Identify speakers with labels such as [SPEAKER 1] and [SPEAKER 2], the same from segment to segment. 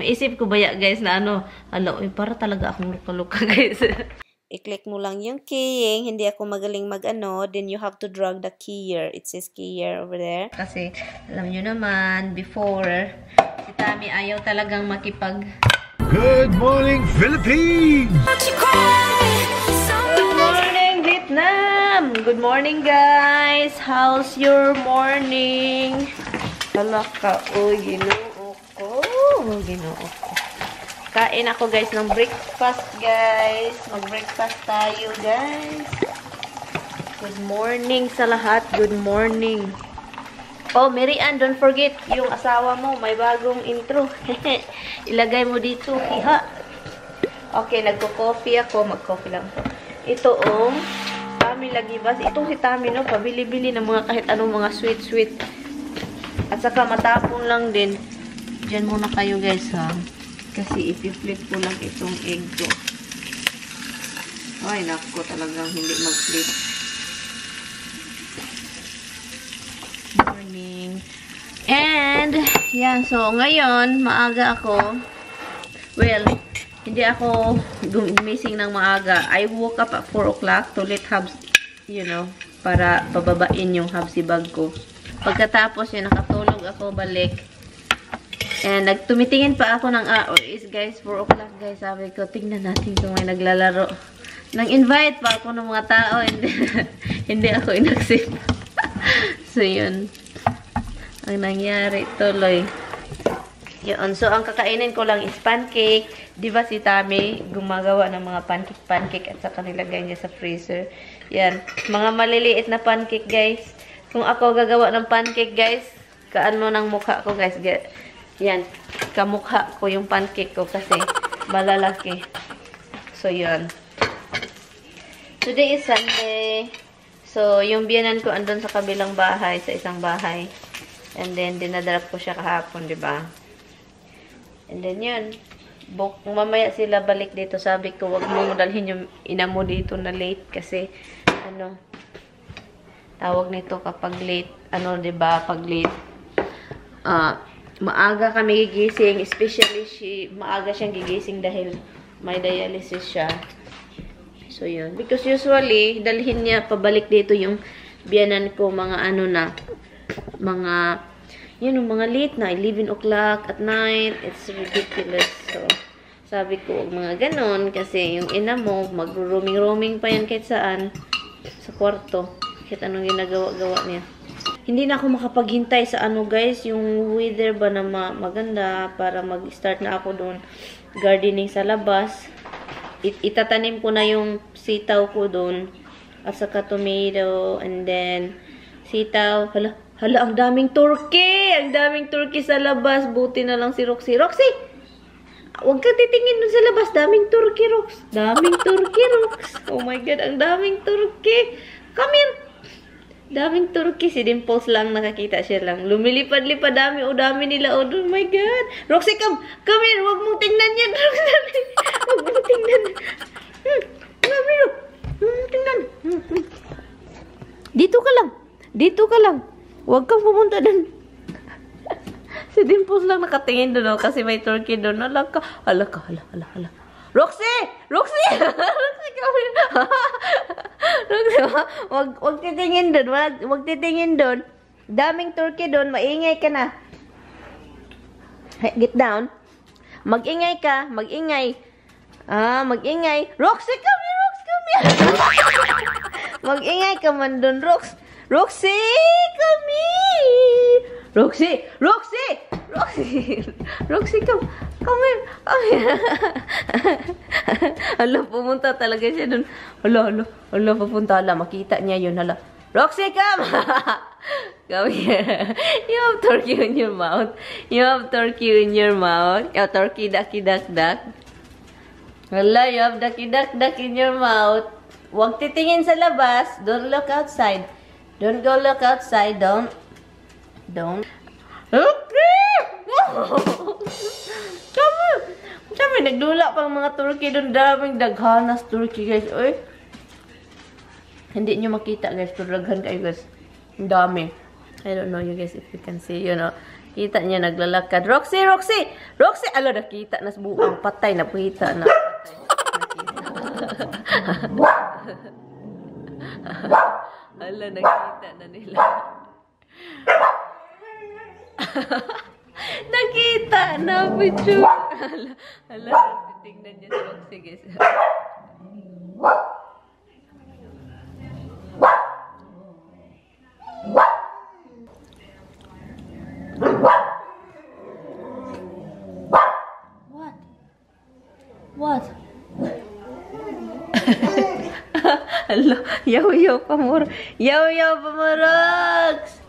[SPEAKER 1] Maisip ko baya guys na ano, hala, para talaga akong luka-luka guys. I-click mo lang yung keying, hindi ako magaling mag-ano, then you have to drag the keyer. It says keyer over there. Kasi, alam nyo naman, before, si Tami ayaw talagang makipag...
[SPEAKER 2] Good morning, Philippines!
[SPEAKER 1] Good morning, Vietnam! Good morning, guys! How's your morning? Hala ka, uy, ginoo ko. Ginoo ko. Kain ako, guys, ng breakfast, guys. Mag-breakfast tayo, guys. Good morning sa lahat. Good morning. Oh, Mary Ann, don't forget, yung asawa mo, may bagong intro. Ilagay mo dito, hiha. Okay, nagko-coffee ako. Mag-coffee lang to. Ito, oh, Tami lagi ba? Itong si Tami, no, pabili-bili ng mga kahit anong mga sweet-sweet. At saka matapon lang din. Diyan muna kayo, guys, ha. Kasi ipi-flip ko lang itong egg ko. Ay, nako, talagang hindi mag-flip. Morning. And, yan. So, ngayon, maaga ako. Well, hindi ako gumising ng maaga. I woke up at 4 o'clock to let Habs, you know, para pababain yung Habsi bag ko. Pagkatapos yun, nakatulog ako balik. And tumitingin pa ako ng is guys, 4 o'clock guys. Sabi ko, tingnan natin kung may naglalaro. Nang-invite pa ako ng mga tao. Hindi ako in-accept. So, yun. Ang nangyari, tuloy. Yun. So, ang kakainin ko lang is pancake. Diba si Tami gumagawa ng mga pancake at saka nilagay niya sa freezer. Yan. Mga maliliit na pancake, guys. Kung ako gagawa ng pancake, guys, kaano ng mukha ko, guys. Yan. Kamukha ko yung pancake ko kasi malalaki. So, yun. Today is Sunday. So, yung biyanan ko andun sa kabilang bahay, sa isang bahay. And then, dinadrop ko siya kahapon, diba? And then, yun. Mamaya sila balik dito. Sabi ko, wag mo dalhin yung ina mo dito na late. Kasi, ano, tawag nito kapag late. Ano, diba? Pag late. Maaga kami gigising. Especially, maaga siyang gigising dahil may dialysis siya. So, yun. Because usually, dalhin niya pabalik dito yung biyanan ko, mga ano na, mga, yun, mga late na, 11 o'clock at night. It's ridiculous. So, sabi ko, mga ganon, kasi yung ina mo, mag-roaming-roaming pa yan kahit saan, sa kwarto. Kahit anong ginagawa-gawa niya. Hindi na ako makapaghintay sa ano, guys, yung weather ba na maganda para mag-start na ako doon gardening sa labas. Itatanim ko na yung sitaw ko doon at saka tomato and then sitaw. Hala, ang daming turkey! Ang daming turkey sa labas. Buti na lang si Roxy. Roxy! Huwag kang titingin doon sa labas. Daming turkey, Rox. Daming turkey, Rox. Oh my God, ang daming turkey. Come here! Daming turkey. Si Dimples lang nakakita siya lang. Lumilipad-lipad. Dami. O dami nila. Oh my God. Roxy, come here. Huwag mong tingnan yan. Huwag mong tingnan. Come here. Huwag mong tingnan. Dito ka lang. Dito ka lang. Huwag kang pumunta doon. Si Dimples lang nakatingin doon. Kasi may turkey doon. Hala ka. Hala. Roxy! Roxy! Roxy, come here. Roxy, wag titingin doon. Wag titingin doon. Daming turkey doon. Maingay ka na. Hey, get down. Mag-ingay ka. Mag-ingay. Mag-ingay. Roxy, come here. Rox, come here. Mag-ingay ka man doon, Rox. Roxy, come here. Roxy! Roxy! Roxy! Roxy, come here. Come here. Hala, pumunta talaga siya dun. Hala, pupunta. Hala, makita niya yun. Hala. Roxy, come! Come here. You have turkey in your mouth. You have turkey in your mouth. Oh, turkey, ducky, duck. Hala, you have ducky, duck in your mouth. Huwag titingin sa labas. Don't look outside. Don't go look outside. Don't. Okay! Sabi, nagdula pang mga turkey doon. Daming daghanas turkey, guys. Uy. Hindi nyo makita, guys. Pero daghan kayo, guys. Ang dami. I don't know, you guys, if you can see, you know. Kita niya naglalakad. Roxy, Roxy! Roxy! Ala, nakita na sa buong patay na kita na. Ala, nakita na nila. Nakita na, video. Ala, titignan niya si Roxy, guys. What? Hello, yaw-yaw pa mo. Yaw-yaw pa mo, Rox!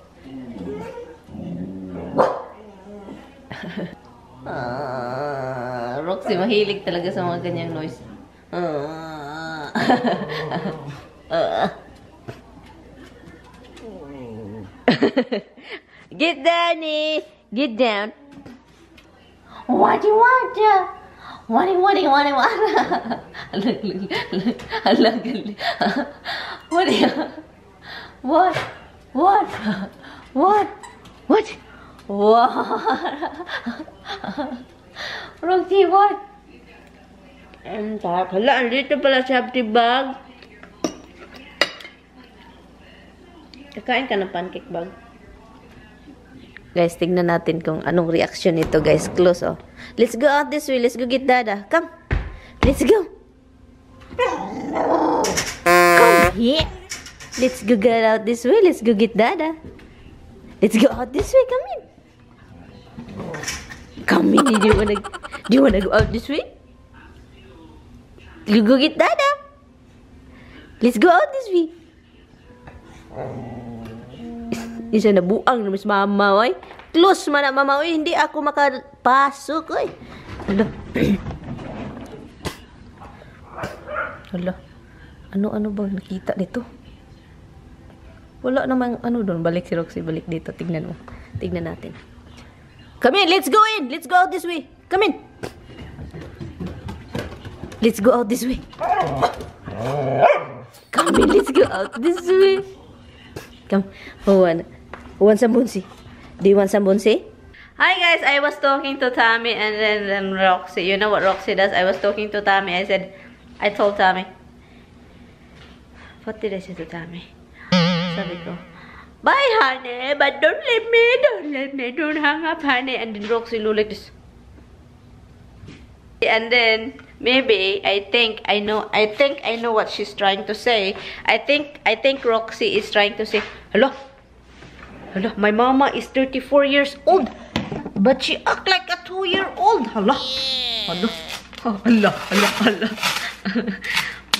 [SPEAKER 1] Roxy, mahilig talaga sa mga ganyang noise. Get down, eh! Get down. What do you want? What? Roxy, what? Hala, andito pala sa safety bag. Kakain ka ng pancake bag. Guys, tingnan natin kung anong reaction nito, guys. Close, oh. Let's go out this way. Let's go get Dada. Come. Let's go. Come here. Let's go get out this way. Let's go get Dada. Let's go out this way. Come in. Come in. Do you wanna go out this way? You go get Dada. Let's go out this way. Isa na buang na mas mama, oy. Close man na mama, oy. Hindi ako makapasok, oy. Hala. Hala. Ano ba nakita nito? Wala namang ano doon. Balik si Roxy, balik dito. Tignan mo. Tignan natin. Come in, let's go in. Let's go out this way. Come in. Let's go out this way. Come in, let's go out this way. Come. Who want some bunsi? Do you want some bunsi? Hi guys, I was talking to Tammy and then Roxy. You know what Roxy does? I was talking to Tammy. I told Tammy. What did I say to Tammy? Sabi ko, bye honey, but don't let me, don't hang up honey. And then Roxy looked like this. And then maybe I think I know what she's trying to say. I think Roxy is trying to say, hello, my mama is 34 years old, but she act like a 2-year-old. Hello.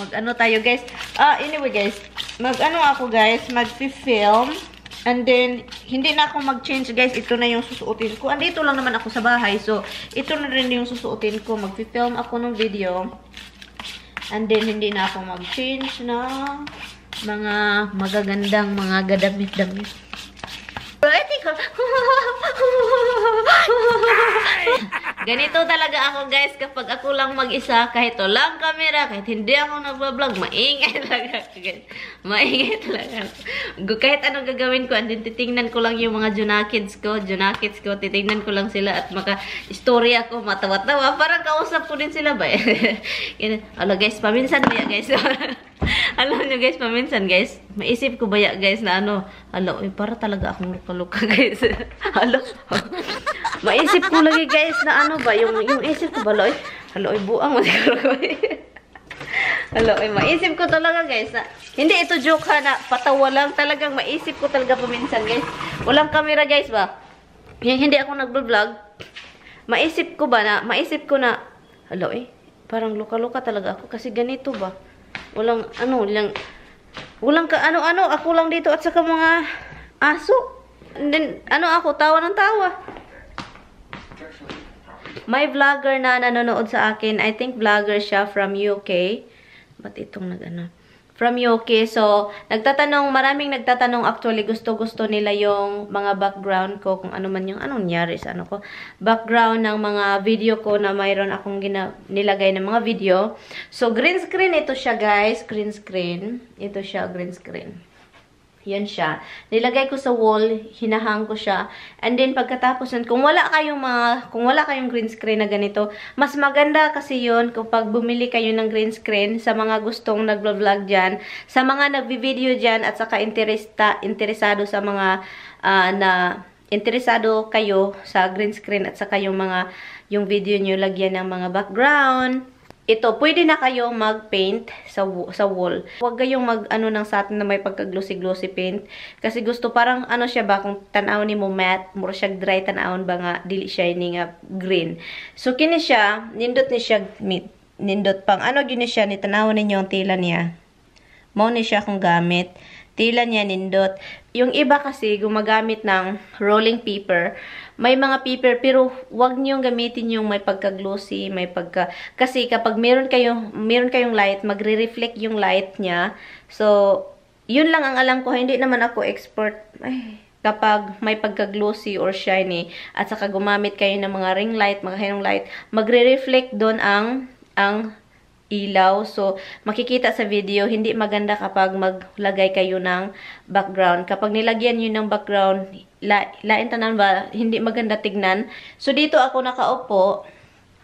[SPEAKER 1] Mag-ano tayo guys? Anyway guys, mag-ano ako guys, mag-film. And then, hindi na ako mag-change guys. Ito na yung susuotin ko. Andito lang naman ako sa bahay. So, ito na rin yung susuotin ko. Mag-film ako ng video. And then, hindi na ako mag-change na mga magagandang mga gadamit-damit. Ready ka? Ganito talaga ako guys kapag ako lang mag-isa, kahit walang camera, kahit hindi ako nagbablog, maingay talaga guys. Maingay talaga. Kahit anong gagawin ko, andin titingnan ko lang yung mga Junakids ko, titingnan ko lang sila at maka-story ako, matawa-tawa, parang kausap ko din sila ba? Alo guys, paminsan ba ya guys? Alam nyo guys, paminsan guys, maisip ko ba ya guys na ano, para talaga akong luka-luka guys. Maisip ko lagi guys na ano ba, yung isip ko ba, buang mo siguro ko. Maisip ko talaga guys na, hindi ito joke ha, na patawa lang, talagang maisip ko talaga paminsan guys. Walang camera guys ba, yung hindi ako nagbo-vlog, maisip ko na, parang luka-luka talaga ako, kasi ganito ba, walang ka-ano-ano, ako lang dito at saka mga aso. And then, ako, tawa ng tawa. May vlogger na nanonood sa akin. I think vlogger siya from UK. Ba't itong from UK. So, maraming nagtatanong actually, gusto-gusto nila yung mga background ko, kung ano man yung, anong nangyari sa background ng mga video ko na mayroon akong nilagay ng mga video. So, green screen ito siya guys. Green screen. Ito siya, green screen. Yun siya. Nilagay ko sa wall, hinahang ko siya. And then pagkatapos nun, kung wala kayong green screen na ganito, mas maganda kasi yun kapag bumili kayo ng green screen sa mga gustong nagvlog diyan, sa mga nagvi-video diyan at saka interesado sa mga interesado kayo sa green screen at saka yung video nyo lagyan ng mga background. Ito, pwede na kayo mag-paint sa wall. Huwag kayong mag-ano ng sa atin na may pagka-glossy-glossy paint. Kasi gusto parang ano siya ba, kung tanaw ni mo matte, mura siya dry tanawon ba nga, dili shiny nga green. So, kini siya, nindot ni siya, nindot pang, ano gini siya, ni tanawon ninyo ang tila niya. Mao ni siya kung gamit. Tila niya nindot. Yung iba kasi gumagamit ng rolling paper. May mga paper pero wag niyong gamitin yung may pagka-glossy, kasi kapag meron kayong light, magre-reflect yung light niya. So, yun lang ang alam ko. Hindi naman ako expert. Kapag may pagka-glossy or shiny at saka gumamit kayo ng mga ring light, mga henong light, magre-reflect doon ang ilaw. So, makikita sa video, hindi maganda kapag maglagay kayo ng background. Kapag nilagyan nyo ng background, lain tanan ba, hindi maganda tignan. So, dito ako nakaupo,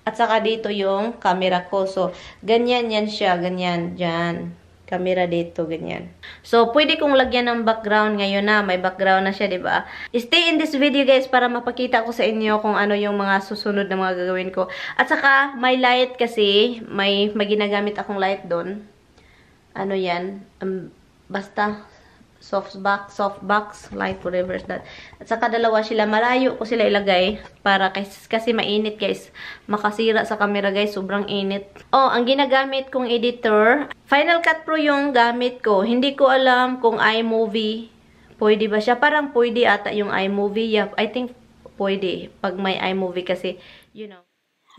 [SPEAKER 1] at saka dito yung camera ko. So, ganyan yan siya, ganyan, dyan. Camera dito, ganyan. So, pwede kong lagyan ng background ngayon na. May background na siya, diba? Stay in this video, guys, para mapakita ko sa inyo kung ano yung mga susunod na mga gagawin ko. At saka, may light kasi. May ginagamit akong light doon. Ano yan? Basta, softbox light, whatever is that. At saka dalawa sila, malayo ko sila ilagay para kasi mainit, guys. Makasira sa camera, guys, sobrang init. Oh, ang ginagamit kong editor, Final Cut Pro yung gamit ko. Hindi ko alam kung iMovie pwede ba siya. Parang pwede ata yung iMovie. Yeah, I think pwede pag may iMovie kasi, you know.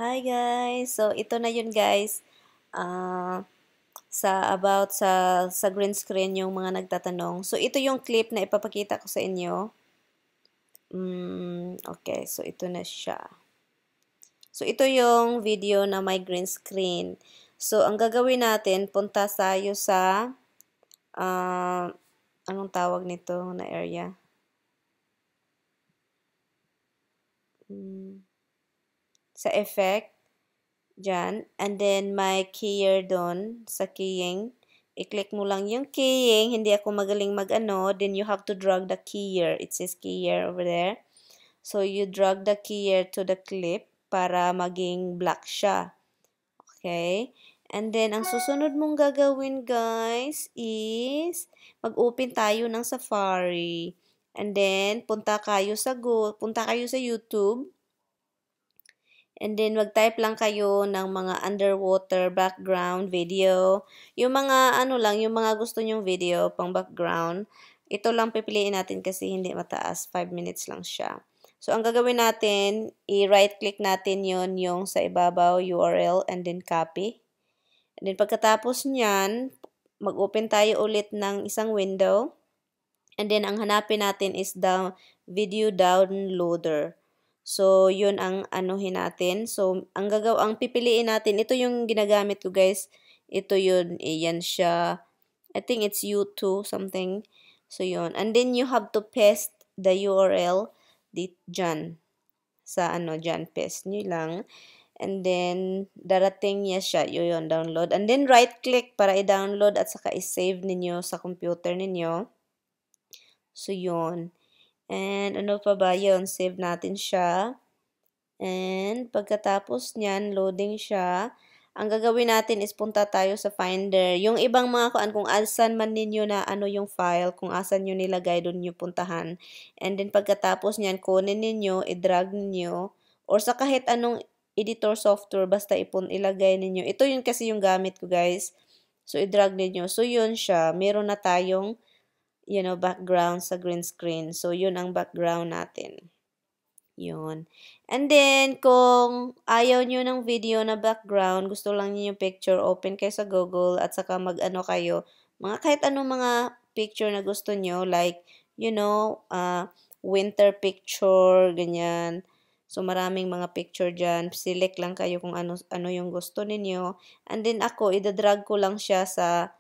[SPEAKER 1] Hi guys, so ito na yun, guys. Sa green screen yung mga nagtatanong. So, ito yung clip na ipapakita ko sa inyo. Okay, so ito na siya. So, ito yung video na may green screen. So, ang gagawin natin, punta tayo sa anong tawag nito na area? Sa effect. Dyan. And then, may keyer doon sa keying. I-click mo lang yung keying. Hindi ako magaling mag-ano. Then, you have to drag the keyer. It says keyer over there. So, you drag the keyer to the clip para maging black siya. Okay? And then, ang susunod mong gagawin, guys, is mag-open tayo ng Safari. And then, punta kayo sa YouTube. And then, mag-type lang kayo ng mga underwater background video. Yung mga, yung mga gusto nyong video, pang background. Ito lang pipiliin natin kasi hindi mataas. 5 minutes lang siya. So, ang gagawin natin, i-right-click natin yung sa ibabaw, URL, and then copy. And then, pagkatapos nyan, mag-open tayo ulit ng isang window. And then, ang hanapin natin is the video downloader. So, yun ang anuhin natin. So, ang pipiliin natin, ito yung ginagamit ko, guys. Ito yun, yan siya. I think it's U2 something. So, yun. And then, you have to paste the URL dyan. Sa dyan, paste nyo lang. And then, darating niya siya. Yun, download. And then, right-click para i-download at saka i-save ninyo sa computer ninyo. So, yun. And ano pa ba yun? Save natin siya. And pagkatapos nyan, loading siya. Ang gagawin natin is punta tayo sa Finder. Yung ibang mga kung asan man ninyo na yung file, kung asan nyo nilagay, doon nyo puntahan. And then pagkatapos nyan, kunin ninyo, i-drag ninyo, or sa kahit anong editor software, basta ilagay ninyo. Ito yun kasi yung gamit ko, guys. So, i-drag ninyo. So, yun siya. Meron na tayong background sa green screen. So, yun ang background natin. Yun. And then, kung ayaw nyo ng video na background, gusto lang nyo yung picture, open kayo sa Google at saka mag-ano kayo. Kahit anong mga picture na gusto nyo, like, winter picture, ganyan. So, maraming mga picture dyan. Select lang kayo kung ano yung gusto ninyo. And then, ako, idadrag ko lang siya sa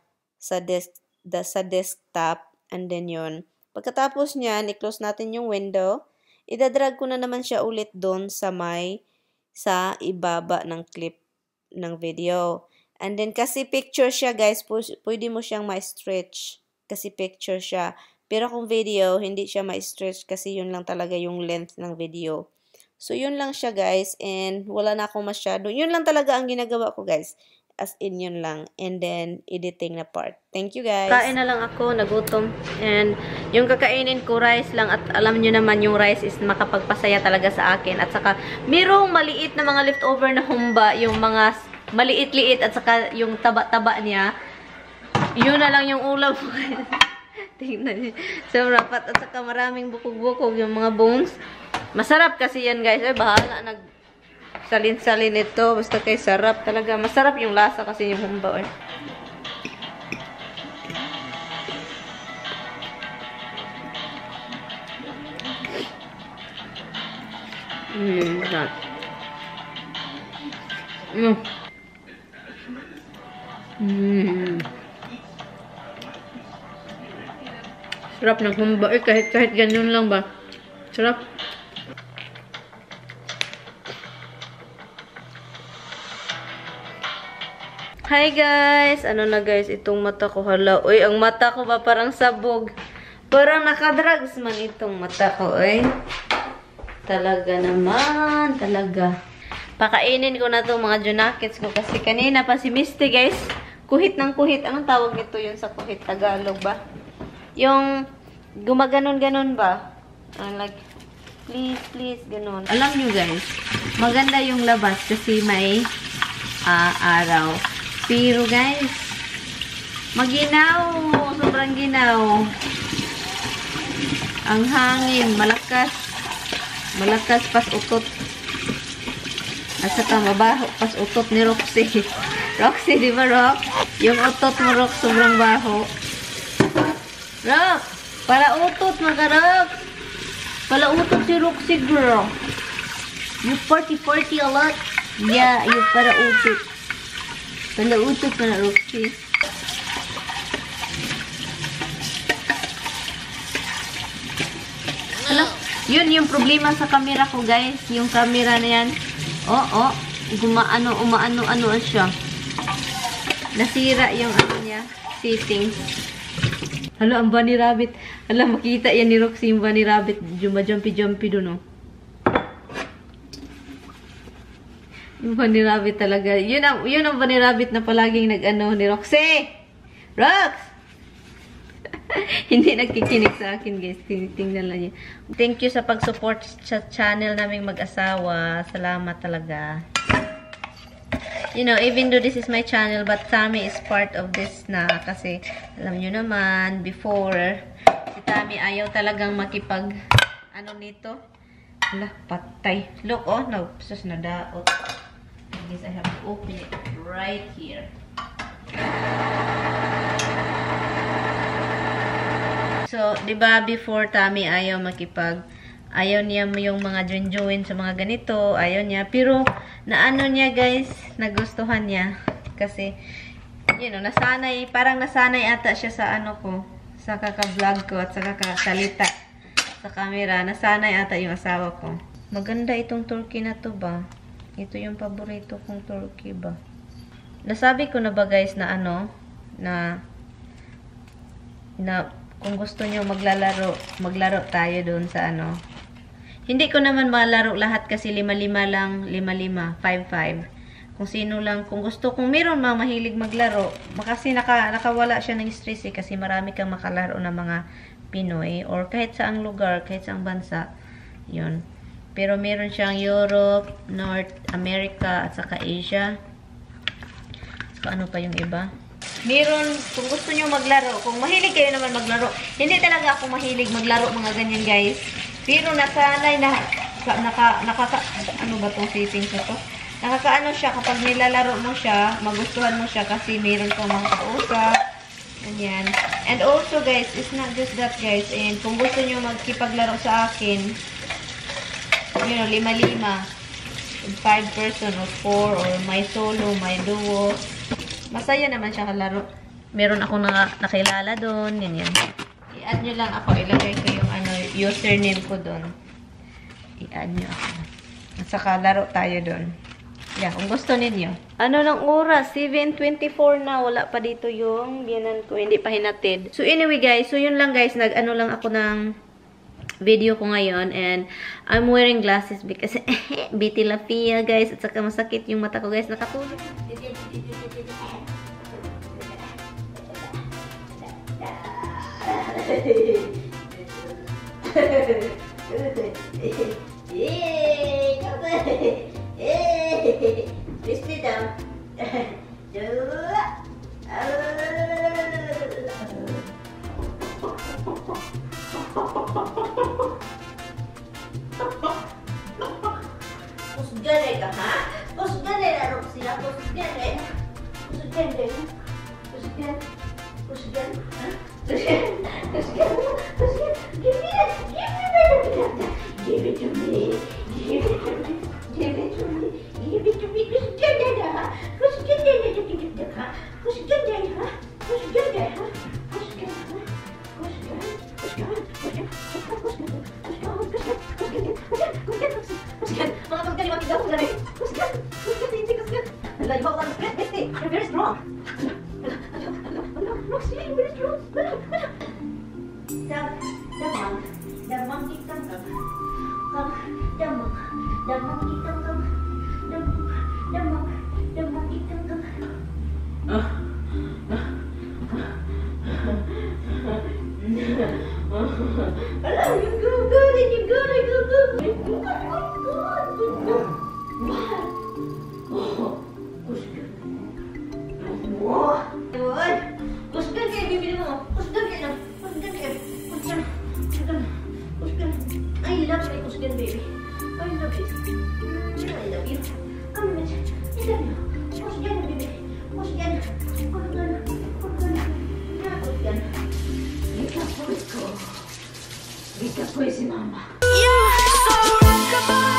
[SPEAKER 1] desktop. And then yun. Pagkatapos niyan, i-close natin yung window. Idadrag ko na naman siya ulit doon sa sa ibaba ng clip ng video. And then, kasi picture siya, guys, pwede mo siyang ma-stretch. Kasi picture siya. Pero kung video, hindi siya ma-stretch kasi yun lang talaga yung length ng video. So, yun lang siya, guys. And wala na akong masyado. Yun lang talaga ang ginagawa ko, guys. As in, yun lang. And then, editing na part. Thank you, guys. Kain na lang ako, nagutom. And yung kakainin ko, rice lang. At alam nyo naman, yung rice is makapagpasaya talaga sa akin. At saka, mayroong maliit na mga leftover na humba. Yung mga maliit-liit at saka yung taba-taba niya. Yun na lang yung ulam ko. Tingnan niyo. So, rapat. At saka maraming bukog-bukog yung mga bones. Masarap kasi yan, guys. Ay, bahala. Salin-salin ito. Basta kay sarap talaga. Masarap yung lasa kasi yung humba. Sarap ng humba. Kahit ganyan lang ba? Sarap. Hi guys! Ano na guys, itong mata ko, hala. Uy, ang mata ko ba parang sabog? Parang nakadrugs man itong mata ko, uy. Talaga naman, talaga. Pakainin ko na itong mga junakets ko kasi kanina pa si Misty guys. Kuhit ng kuhit. Anong tawag nito yun sa kuhit? Tagalog ba? Yung gumaganon-ganon ba? Like, please, ganon. Alam nyo guys, maganda yung labas kasi may araw. Pero guys, maginaw. Sobrang ginaw. Ang hangin, malakas. Malakas pas utot. At saka mabaho pas utot ni Roxy. Roxy, di ba Rox? Yung utot mo Rox, sobrang baho. Rox, para utot mga Rox. Para utot si Roxy girl. You party a lot. Yeah, you para utot. Palautot pa na, Roxy. Ano? Yun yung problema sa camera ko, guys. Yung camera na yan. Umaano siya. Nasira yung ano niya. Settings. Hala, ang bunny rabbit. Hala, makita yan ni Roxy yung bunny rabbit. Jumpy dun, oh. Yung bunny rabbit talaga. Yun ang bunny rabbit na palaging nag-ano ni Roxy. Rox! Hindi nagkikinig sa akin, guys. Tingnan lang niya. Thank you sa pag-support sa channel naming mag-asawa. Salamat talaga. You know, even though this is my channel, but Tammy is part of this na. Kasi, alam nyo naman, before, si Tammy ayaw talagang makipag, ano nito? Hala, patay. Look, oh, no. Sus, nadaot. I guess I have to open it right here. So, diba before Tammy ayaw niya yung mga join sa mga ganito, ayaw niya. Pero, naano niya guys, nagustuhan niya. Kasi, you know, parang nasanay ata siya sa ano ko, sa kaka-vlog ko at sa kakasalita sa camera. Nasanay ata yung asawa ko. Maganda itong turkey na to ba? Ito yung paborito kong turkey ba. Nasabi ko na ba guys na ano, na kung gusto nyo maglaro tayo doon sa ano. Hindi ko naman malaro lahat kasi 5-5 lang, 5-5. Kung sino lang, kung meron mga mahilig maglaro, kasi nakawala siya ng stress eh, kasi marami kang makalaro na mga Pinoy, or kahit saang lugar, kahit saang bansa, yun. Pero meron siyang Europe, North America, at saka Asia. Saka ano pa yung iba? Meron, kung gusto nyo maglaro, kung mahilig kayo naman maglaro, hindi talaga ako mahilig maglaro mga ganyan guys. Pero nasanay na, ano ba itong settings na to? Nakakaano siya, kapag nilalaro mo siya, magustuhan mo siya kasi meron kang mga kausap. Ganyan. And also guys, it's not just that guys. And kung gusto nyo magkipaglaro sa akin, you know, 5-5, 5 person or 4, or my solo, my duo. Masaya naman siya kalaro. Meron ako nakilala doon, ganyan. I-add nyo lang ako. Ilagay ko yung username ko doon. I-add nyo ako. At saka laro tayo doon. Yeah, kung gusto ninyo. Ano ng oras? 7:24 na. Wala pa dito yung biyanan ko. Hindi pa hinatid. So anyway guys, so yun lang guys. Nag-ano lang ako ng video ko ngayon. And I'm wearing glasses because bitilapia guys. At saka masakit yung mata ko guys. Nakatulog. Listen down. Kusgare ka, ha? Kusgare na, Roxy. Kusgare. Kusgare. Kusgare. Kusgare. Ha? Kusgare. Kusgare. Kusgare. Give me it. Give it to me. Give it to me. Give it to me. Give it to me. Kusgare na, ha? Kusgare na, ha? Kusgare, ha? Kusgare, ha? Kusgare, ha? You're very strong. Roxy, you're very strong. The monkey come. The monkey come. The monkey come. You're good. You're good. Kusgan kayo, bibili mo. Kusgan kayo. Kusgan kayo. Kusgan. Kusgan. Kusgan. I love you, Kusgan baby. I love you. I love you. Come on, I love you. Kusgan baby. Kusgan. Kusgan. Kusgan. Yeah, Kusgan. Ika po ito. Ika po si mama. You're so rockable.